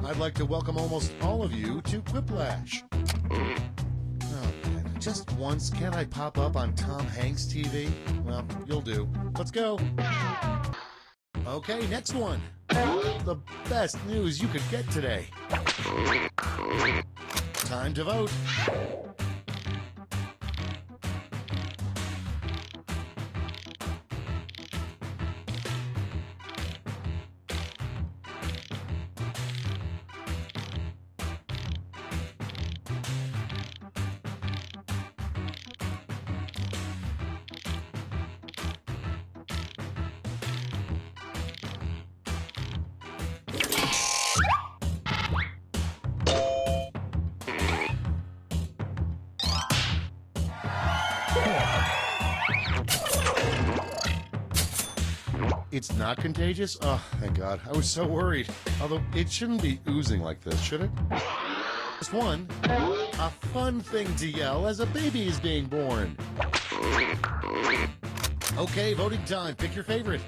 I'd like to welcome almost all of you to Quiplash. Oh, man. Just once, can't I pop up on Tom Hanks' TV? Well, you'll do. Let's go. Okay, next one. The best news you could get today. Time to vote. It's not contagious? Oh, thank God. I was so worried. Although, it shouldn't be oozing like this, should it? Just one. A fun thing to yell as a baby is being born. Okay, voting time. Pick your favorite.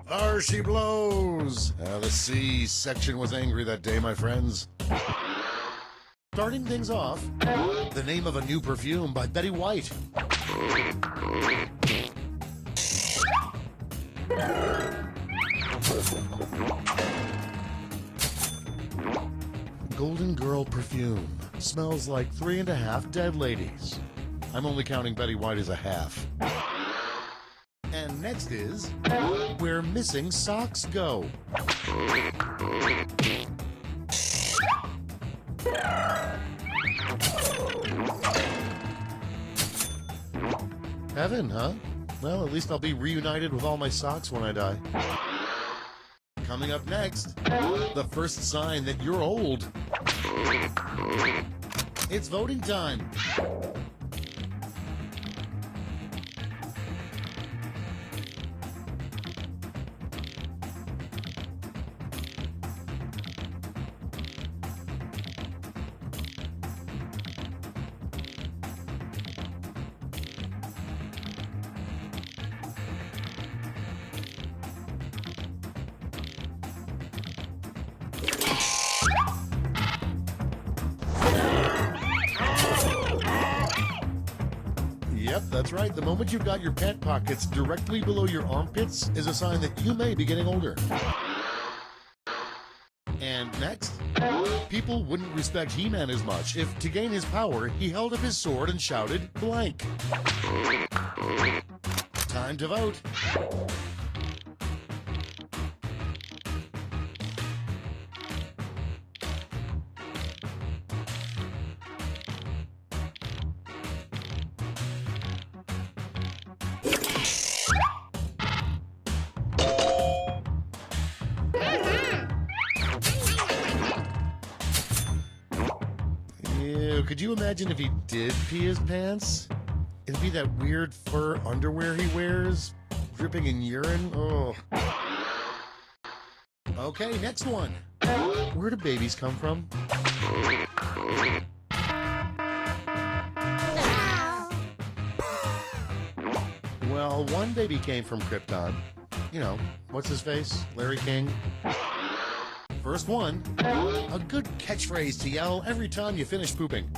There she blows! The C-section was angry that day, my friends. Starting things off, the name of a new perfume by Betty White. Golden Girl perfume. Smells like 3.5 dead ladies. I'm only counting Betty White as a half. And next is Where Missing Socks Go. Heaven, huh? Well, at least I'll be reunited with all my socks when I die. Coming up next, the first sign that you're old. It's voting time. Yep, that's right. The moment you've got your pant pockets directly below your armpits is a sign that you may be getting older. And next, people wouldn't respect He-Man as much if, to gain his power, he held up his sword and shouted, blank. Time to vote. Ew, could you imagine if he did pee his pants? It'd be that weird fur underwear he wears, dripping in urine. Oh. Okay, next one. Where do babies come from? Well, one baby came from Krypton. You know, what's his face? Larry King. First one, a good catchphrase to yell every time you finish pooping.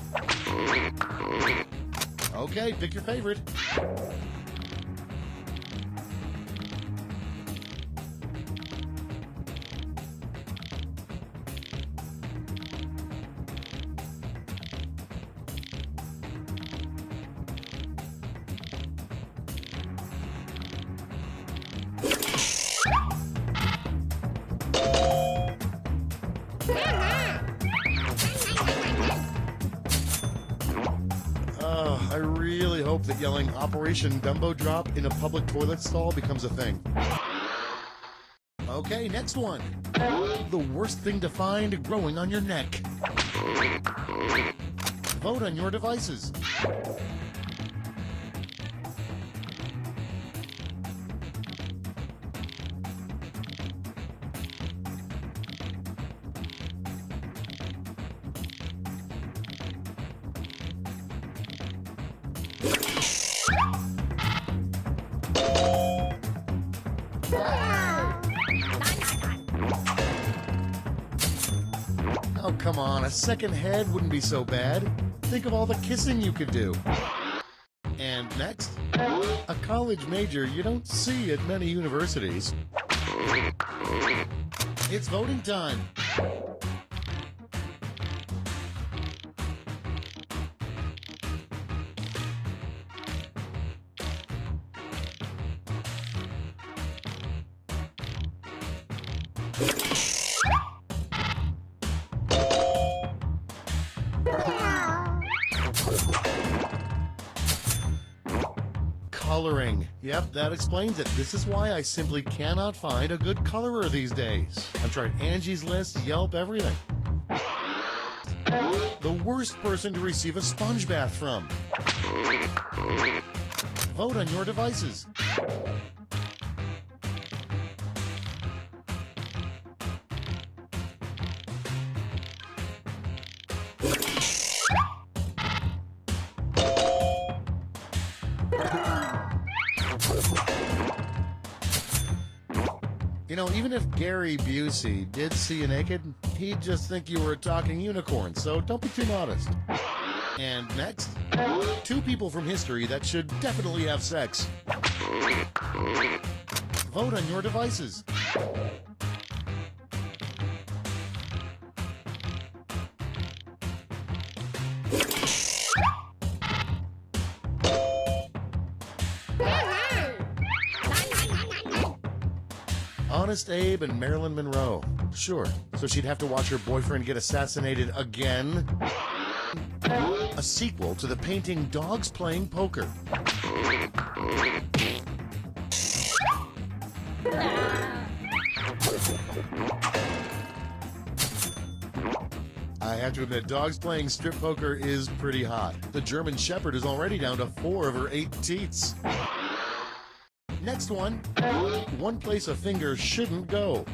Okay, pick your favorite. I really hope that yelling Operation Dumbo Drop in a public toilet stall becomes a thing. Okay, next one. The worst thing to find growing on your neck. Vote on your devices. come on, a second head wouldn't be so bad. Think of all the kissing you could do. And next, a college major you don't see at many universities. It's voting time. Coloring. Yep, that explains it. This is why I simply cannot find a good colorer these days. I've tried Angie's List, Yelp, everything. The worst person to receive a sponge bath from. Vote on your devices. You know, even if Gary Busey did see you naked, he'd just think you were a talking unicorn, so don't be too modest. And next, two people from history that should definitely have sex. Vote on your devices. Honest Abe and Marilyn Monroe. Sure, so she'd have to watch her boyfriend get assassinated again? A sequel to the painting Dogs Playing Poker. I have to admit, Dogs Playing Strip Poker is pretty hot. The German Shepherd is already down to 4 of her 8 teats. Next one place a finger shouldn't go.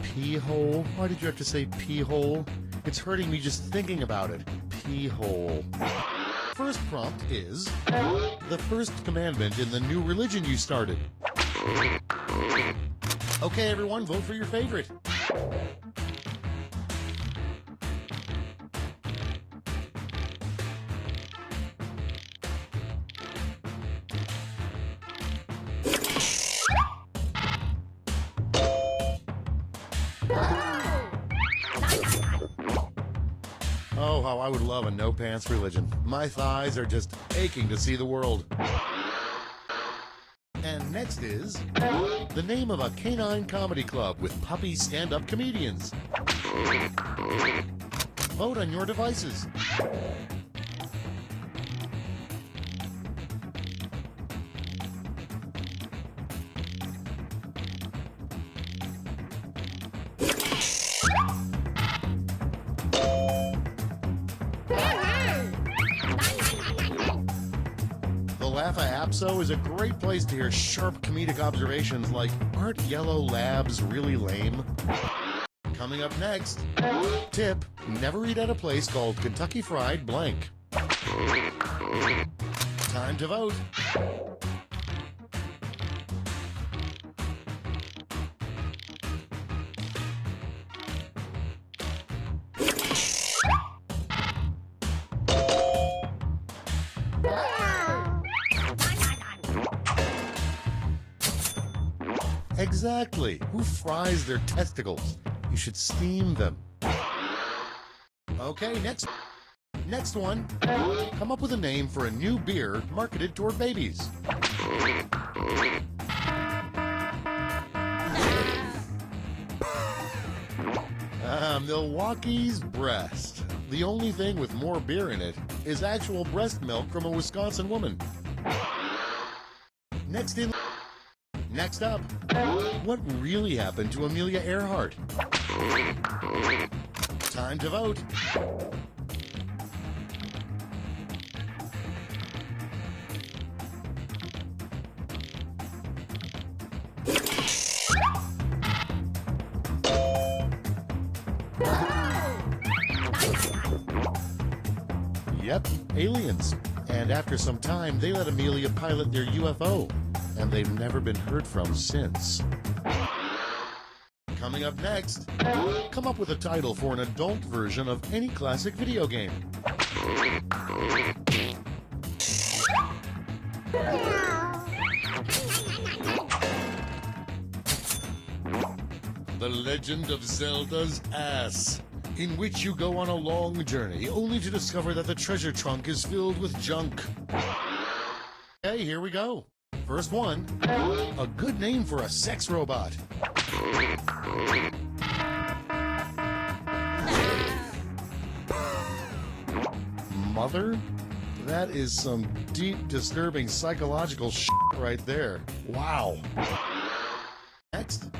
Pee hole? Why did you have to say pee hole? It's hurting me just thinking about it. Pee hole. First prompt is the first commandment in the new religion you started. Okay, everyone, vote for your favorite. Oh, how I would love a no-pants religion. My thighs are just aching to see the world. And next is the name of a canine comedy club with puppy stand-up comedians. Vote on your devices. Laugh-a-Apso is a great place to hear sharp comedic observations like, aren't yellow labs really lame? Coming up next, tip, never eat at a place called Kentucky Fried Blank. Time to vote. Exactly. Who fries their testicles? You should steam them. Okay, next one. Come up with a name for a new beer marketed toward babies. Milwaukee's Breast. The only thing with more beer in it is actual breast milk from a Wisconsin woman. Next up, what really happened to Amelia Earhart? Time to vote. Yep, aliens. And after some time, they let Amelia pilot their UFO. and they've never been heard from since. Coming up next, come up with a title for an adult version of any classic video game. The Legend of Zelda's Ass, in which you go on a long journey only to discover that the treasure trunk is filled with junk. Okay, here we go. First one, a good name for a sex robot. Mother? That is some deep, disturbing psychological shit right there. Wow. Next,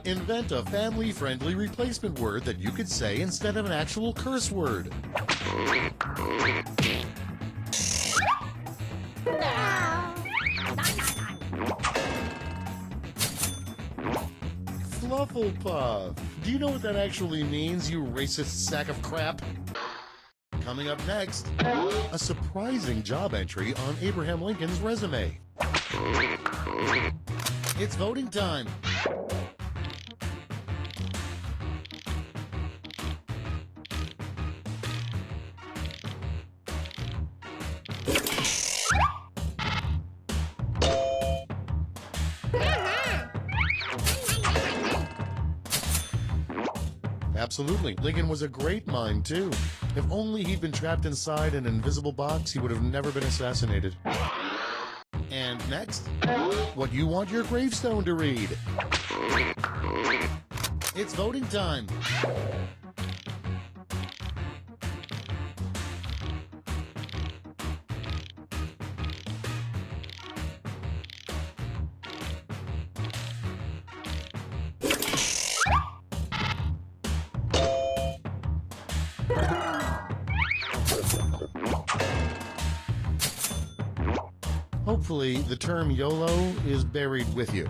invent a family-friendly replacement word that you could say instead of an actual curse word. Flufflepuff. Do you know what that actually means, you racist sack of crap? Coming up next, a surprising job entry on Abraham Lincoln's resume. It's voting time. Absolutely. Lincoln was a great mind, too. If only he'd been trapped inside an invisible box, he would have never been assassinated. And next, what you want your gravestone to read. It's voting time. Hopefully, the term YOLO is buried with you.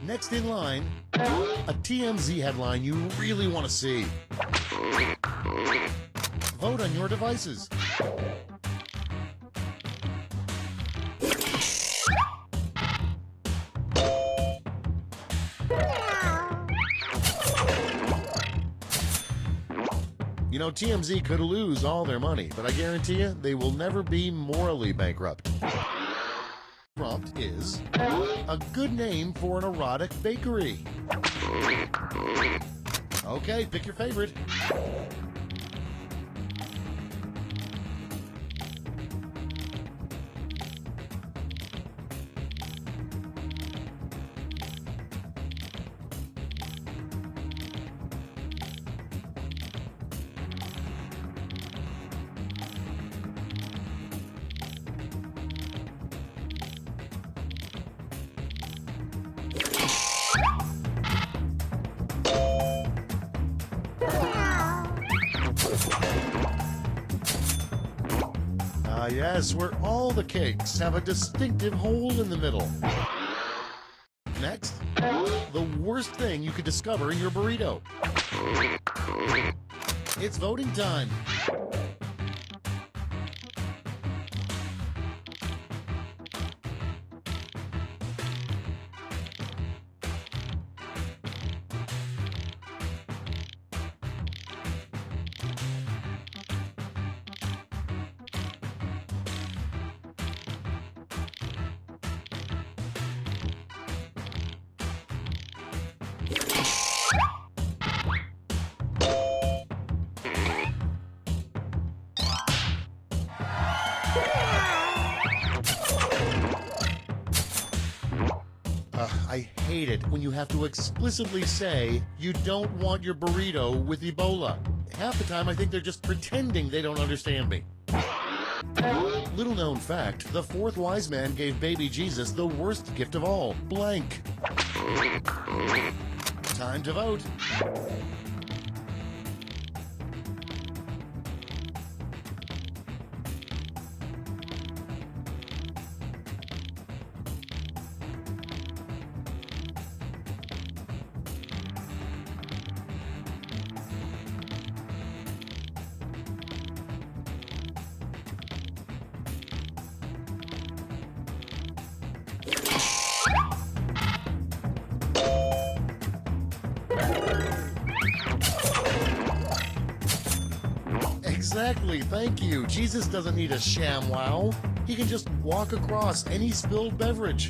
Next in line, a TMZ headline you really want to see. Vote on your devices. You know, TMZ could lose all their money, but I guarantee you they will never be morally bankrupt. Prompt is a good name for an erotic bakery. Okay, pick your favorite. Yes, where all the cakes have a distinctive hole in the middle. Next, the worst thing you could discover in your burrito. It's voting time. I hate it when you have to explicitly say you don't want your burrito with Ebola. Half the time I think they're just pretending they don't understand me. Little known fact, the fourth wise man gave baby Jesus the worst gift of all, blank. Time to vote. Exactly, thank you. Jesus doesn't need a sham wow. He can just walk across any spilled beverage.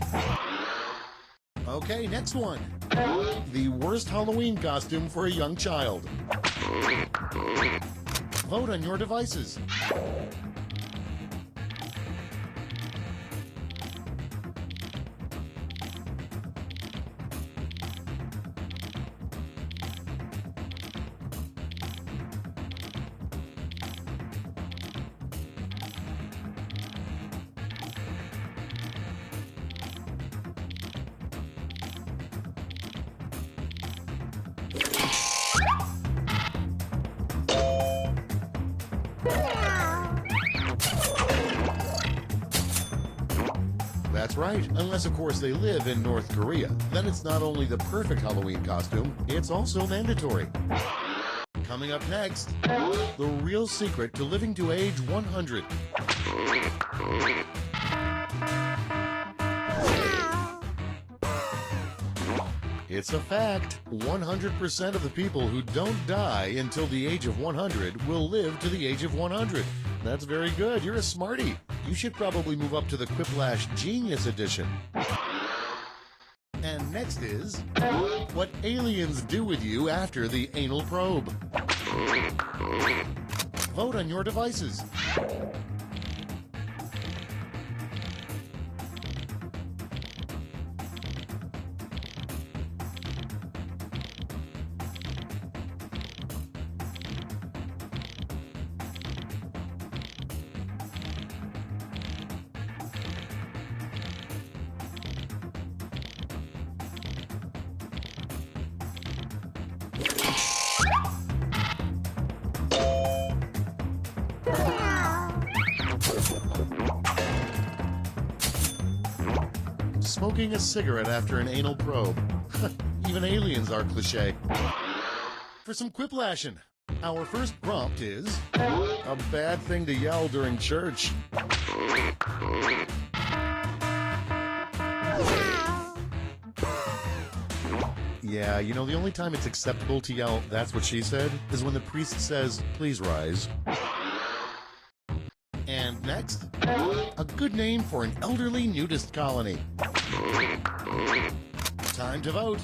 Okay, next one. The worst Halloween costume for a young child. Vote on your devices. That's right, unless of course they live in North Korea. Then it's not only the perfect Halloween costume, it's also mandatory. Coming up next, the real secret to living to age 100. It's a fact. 100% of the people who don't die until the age of 100 will live to the age of 100. That's very good. You're a smarty. You should probably move up to the Quiplash Genius Edition. And next is what aliens do with you after the anal probe. Vote on your devices. Smoking a cigarette after an anal probe. Even aliens are cliché. For some quiplashing, our first prompt is a bad thing to yell during church. Yeah, you know, the only time it's acceptable to yell, "That's what she said," is when the priest says, "Please rise." And next, a good name for an elderly nudist colony. Time to vote.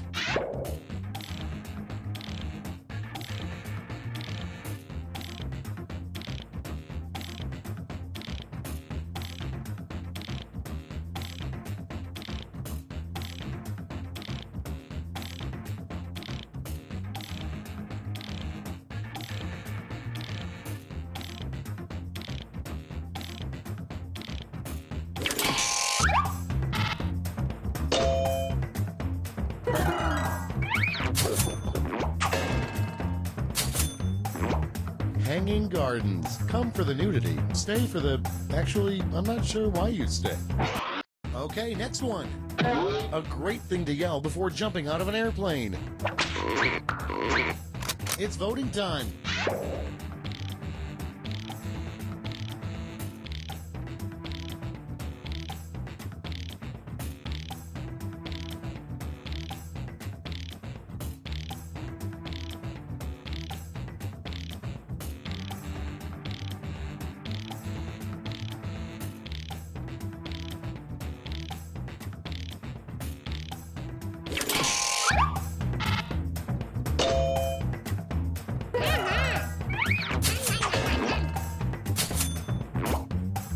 Hanging gardens. Come for the nudity. Stay for the... Actually, I'm not sure why you'd stay. Okay, next one. A great thing to yell before jumping out of an airplane. It's voting time.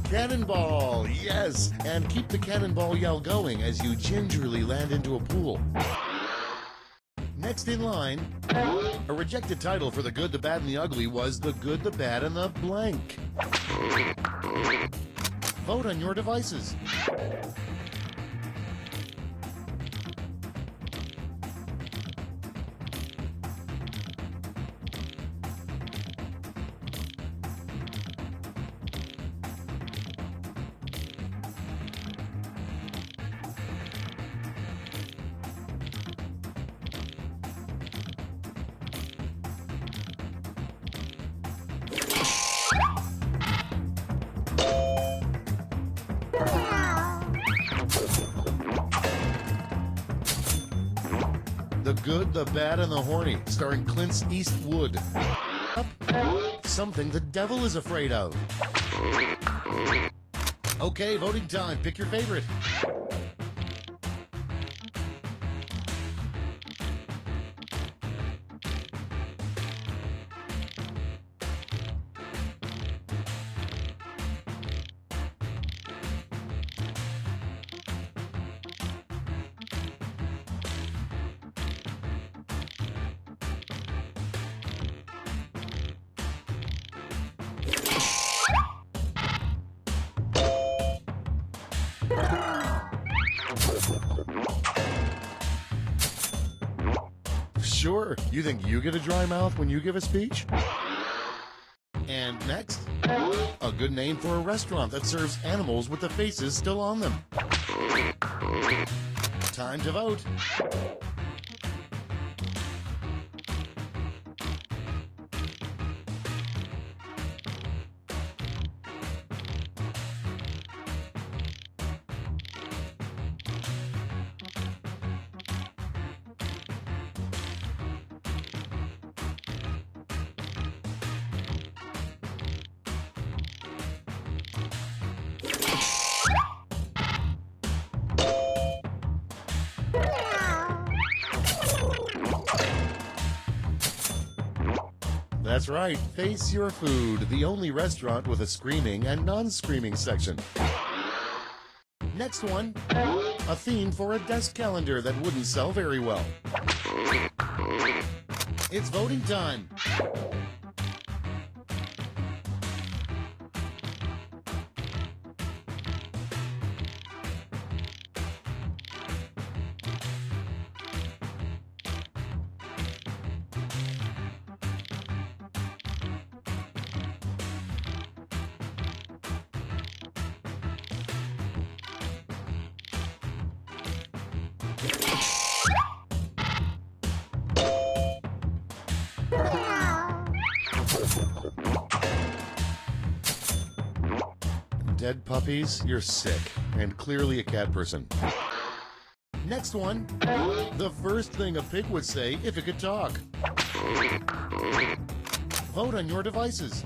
Cannonball, yes! And keep the cannonball yell going as you gingerly land into a pool. Next in line, a rejected title for The Good, the Bad, and the Ugly was The Good, the Bad, and the Blank. Vote on your devices. The Good, the Bad, and the Horny, starring Clint Eastwood. something the devil is afraid of? Okay, voting time. Pick your favorite. Sure, you think you get a dry mouth when you give a speech? And next, a good name for a restaurant that serves animals with the faces still on them. Time to vote. That's right, Face Your Food, the only restaurant with a screaming and non-screaming section. Next one, a theme for a desk calendar that wouldn't sell very well. It's voting time. Dead puppies? You're sick, and clearly a cat person. Next one, the first thing a pig would say if it could talk. Vote on your devices.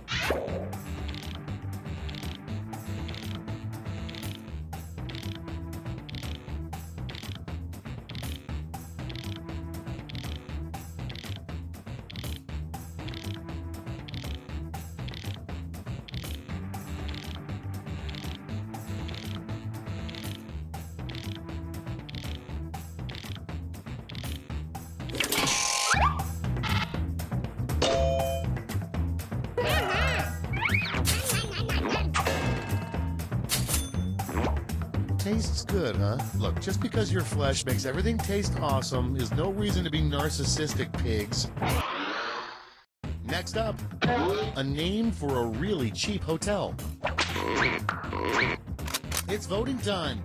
Tastes good, huh? Look, just because your flesh makes everything taste awesome is no reason to be narcissistic, pigs. Next up, a name for a really cheap hotel. It's voting time.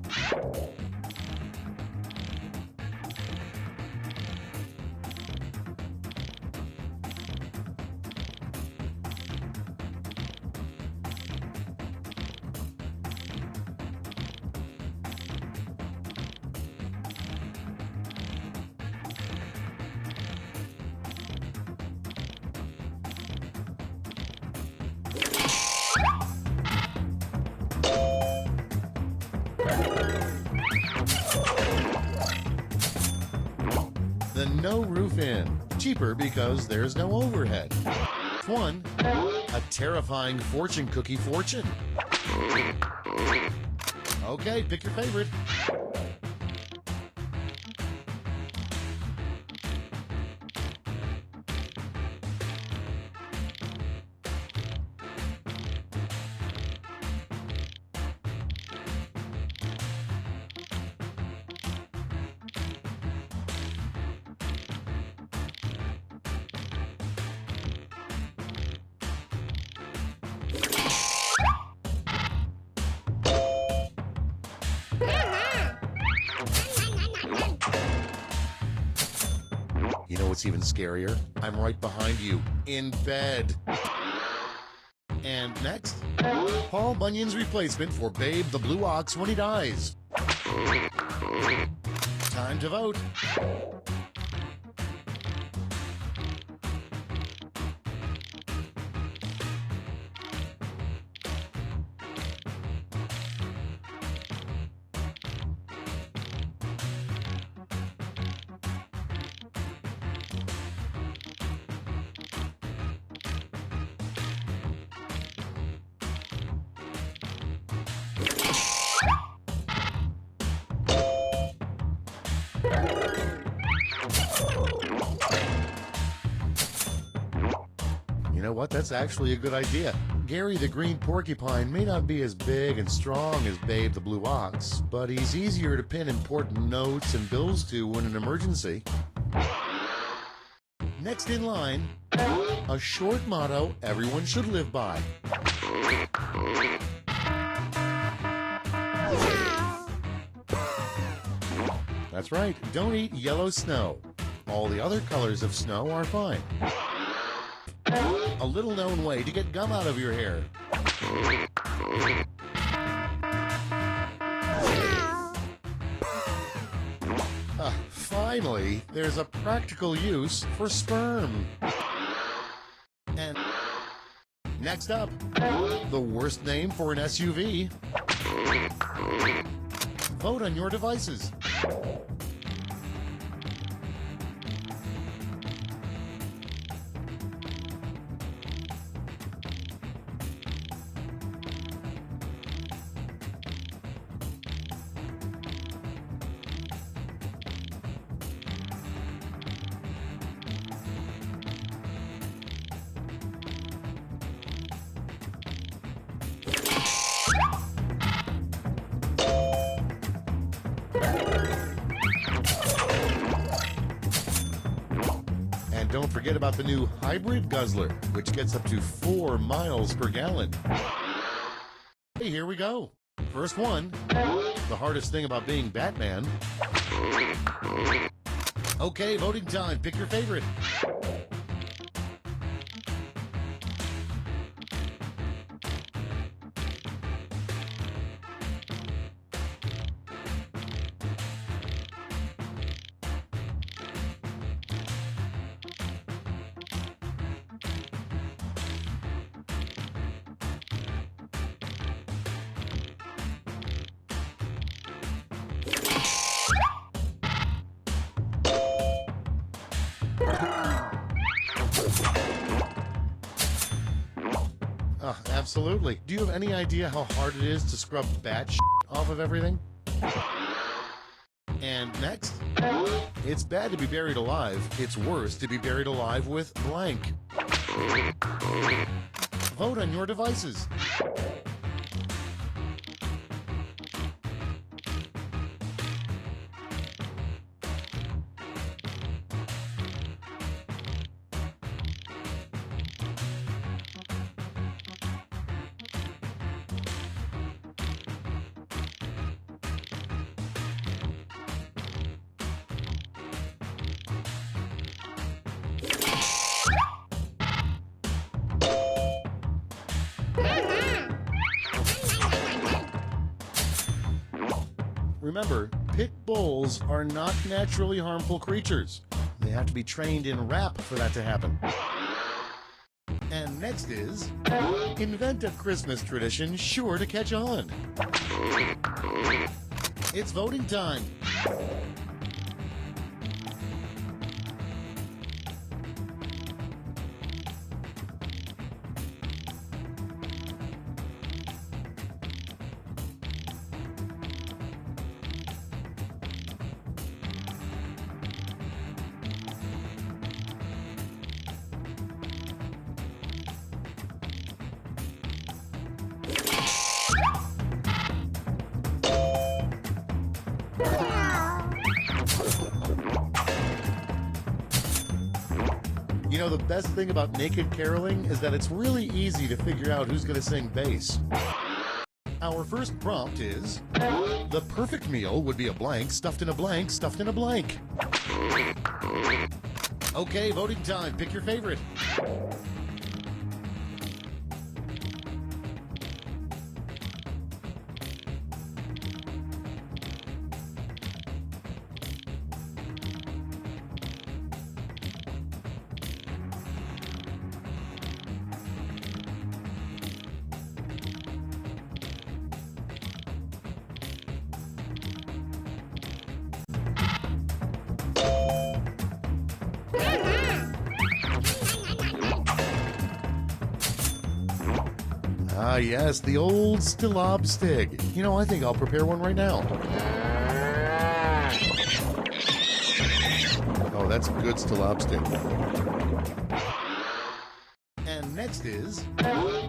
The No Roof Inn. Cheaper because there's no overhead. One, a terrifying fortune cookie fortune. Okay, pick your favorite. You know what's even scarier? I'm right behind you, in bed. And next, Paul Bunyan's replacement for Babe the Blue Ox when he dies. Time to vote. know what? That's actually a good idea. Gary the green porcupine may not be as big and strong as Babe the blue ox, but he's easier to pin important notes and bills to in an emergency. Next in line, a short motto everyone should live by. That's right, don't eat yellow snow. All the other colors of snow are fine. A little known way to get gum out of your hair. Finally, there's a practical use for sperm. And next up, the worst name for an SUV. Vote on your devices. And don't forget about the new hybrid guzzler, which gets up to 4 miles per gallon. Hey, here we go. First one, the hardest thing about being Batman. Okay, voting time. Pick your favorite. Absolutely. Do you have any idea how hard it is to scrub bat shit off of everything? And next, it's bad to be buried alive. It's worse to be buried alive with blank. Vote on your devices. Remember, pit bulls are not naturally harmful creatures. They have to be trained in rap for that to happen. And next is, invent a Christmas tradition sure to catch on. It's voting time. You know, the best thing about naked caroling is that it's really easy to figure out who's going to sing bass. Our first prompt is, the perfect meal would be a blank stuffed in a blank stuffed in a blank. Okay, voting time. Pick your favorite. Ah, yes, the old Stilobstig. You know, I think I'll prepare one right now. Oh, that's good Stilobstig. And next is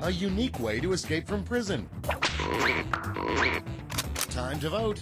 a unique way to escape from prison. Time to vote.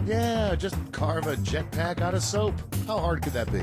Yeah, just carve a jetpack out of soap. How hard could that be?